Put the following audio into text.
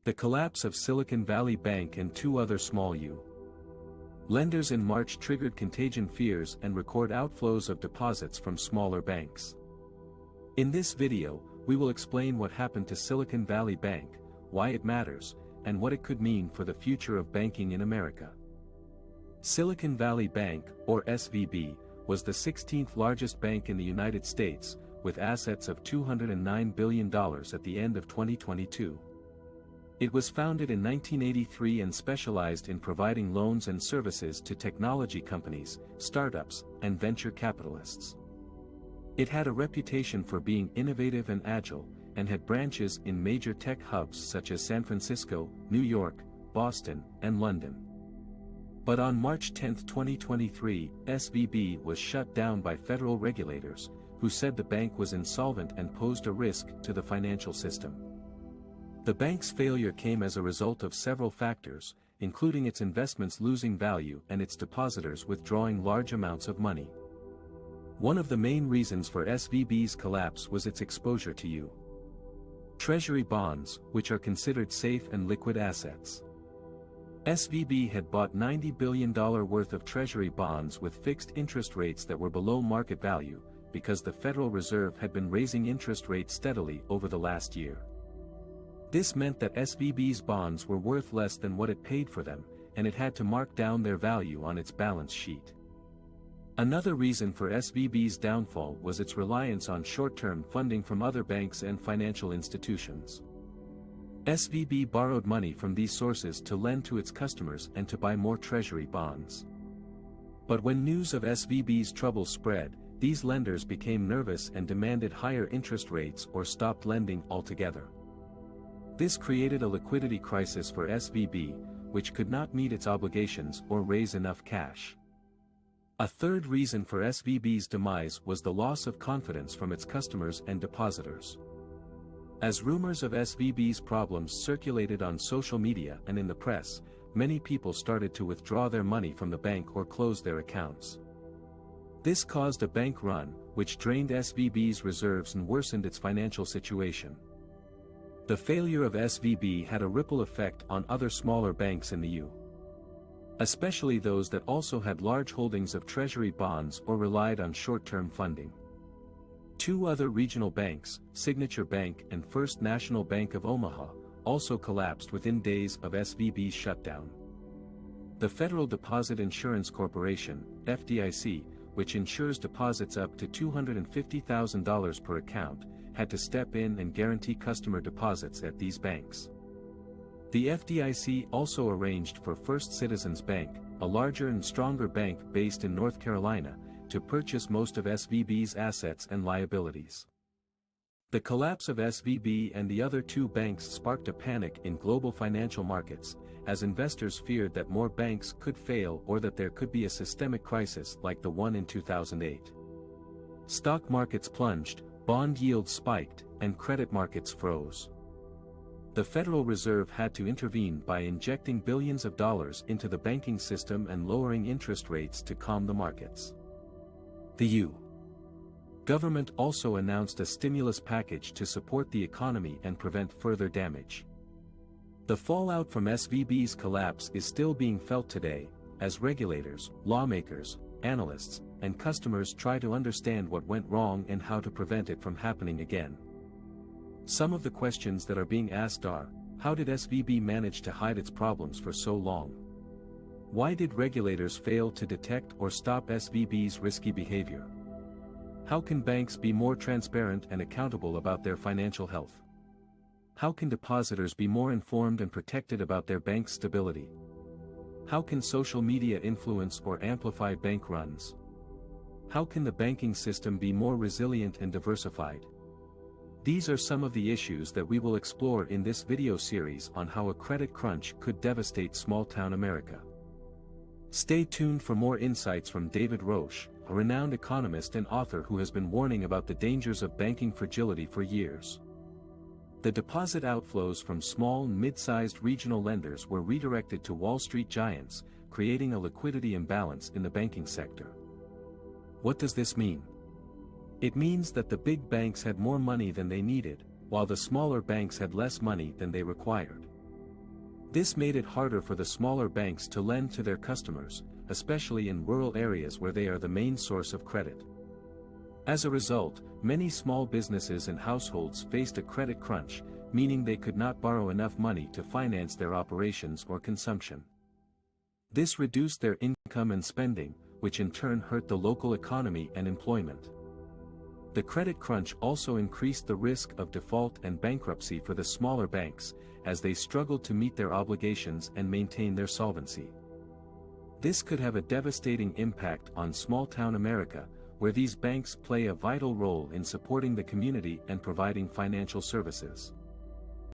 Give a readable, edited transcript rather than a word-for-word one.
The collapse of Silicon Valley Bank and two other small U. Lenders in March triggered contagion fears and record outflows of deposits from smaller banks. In this video, we will explain what happened to Silicon Valley Bank, why it matters, and what it could mean for the future of banking in America. Silicon Valley Bank, or SVB, was the 16th largest bank in the United States, with assets of $209 billion at the end of 2022. It was founded in 1983 and specialized in providing loans and services to technology companies, startups, and venture capitalists. It had a reputation for being innovative and agile, and had branches in major tech hubs such as San Francisco, New York, Boston, and London. But on March 10, 2023, SVB was shut down by federal regulators, who said the bank was insolvent and posed a risk to the financial system. The bank's failure came as a result of several factors, including its investments losing value and its depositors withdrawing large amounts of money. One of the main reasons for SVB's collapse was its exposure to U.S. Treasury bonds, which are considered safe and liquid assets. SVB had bought $90 billion worth of Treasury bonds with fixed interest rates that were below market value, because the Federal Reserve had been raising interest rates steadily over the last year. This meant that SVB's bonds were worth less than what it paid for them, and it had to mark down their value on its balance sheet. Another reason for SVB's downfall was its reliance on short-term funding from other banks and financial institutions. SVB borrowed money from these sources to lend to its customers and to buy more Treasury bonds. But when news of SVB's troubles spread, these lenders became nervous and demanded higher interest rates or stopped lending altogether. This created a liquidity crisis for SVB, which could not meet its obligations or raise enough cash. A third reason for SVB's demise was the loss of confidence from its customers and depositors. As rumors of SVB's problems circulated on social media and in the press, many people started to withdraw their money from the bank or close their accounts. This caused a bank run, which drained SVB's reserves and worsened its financial situation. The failure of SVB had a ripple effect on other smaller banks in the U.S., especially those that also had large holdings of Treasury bonds or relied on short-term funding. Two other regional banks, Signature Bank and First National Bank of Omaha, also collapsed within days of SVB's shutdown. The Federal Deposit Insurance Corporation, FDIC, which insures deposits up to $250,000 per account, had to step in and guarantee customer deposits at these banks. The FDIC also arranged for First Citizens Bank, a larger and stronger bank based in North Carolina, to purchase most of SVB's assets and liabilities. The collapse of SVB and the other two banks sparked a panic in global financial markets, as investors feared that more banks could fail or that there could be a systemic crisis like the one in 2008. Stock markets plunged, bond yields spiked, and credit markets froze. The Federal Reserve had to intervene by injecting billions of dollars into the banking system and lowering interest rates to calm the markets. The U.S. government also announced a stimulus package to support the economy and prevent further damage. The fallout from SVB's collapse is still being felt today, as regulators, lawmakers, analysts, and customers try to understand what went wrong and how to prevent it from happening again. Some of the questions that are being asked are, how did SVB manage to hide its problems for so long? Why did regulators fail to detect or stop SVB's risky behavior? How can banks be more transparent and accountable about their financial health? How can depositors be more informed and protected about their bank's stability? How can social media influence or amplify bank runs? How can the banking system be more resilient and diversified? These are some of the issues that we will explore in this video series on how a credit crunch could devastate small-town America. Stay tuned for more insights from David Roche, a renowned economist and author who has been warning about the dangers of banking fragility for years. The deposit outflows from small and mid-sized regional lenders were redirected to Wall Street giants, creating a liquidity imbalance in the banking sector. What does this mean? It means that the big banks had more money than they needed, while the smaller banks had less money than they required. This made it harder for the smaller banks to lend to their customers, especially in rural areas where they are the main source of credit. As a result, many small businesses and households faced a credit crunch, meaning they could not borrow enough money to finance their operations or consumption. This reduced their income and spending, which in turn hurt the local economy and employment. The credit crunch also increased the risk of default and bankruptcy for the smaller banks, as they struggled to meet their obligations and maintain their solvency. This could have a devastating impact on small-town America, where these banks play a vital role in supporting the community and providing financial services.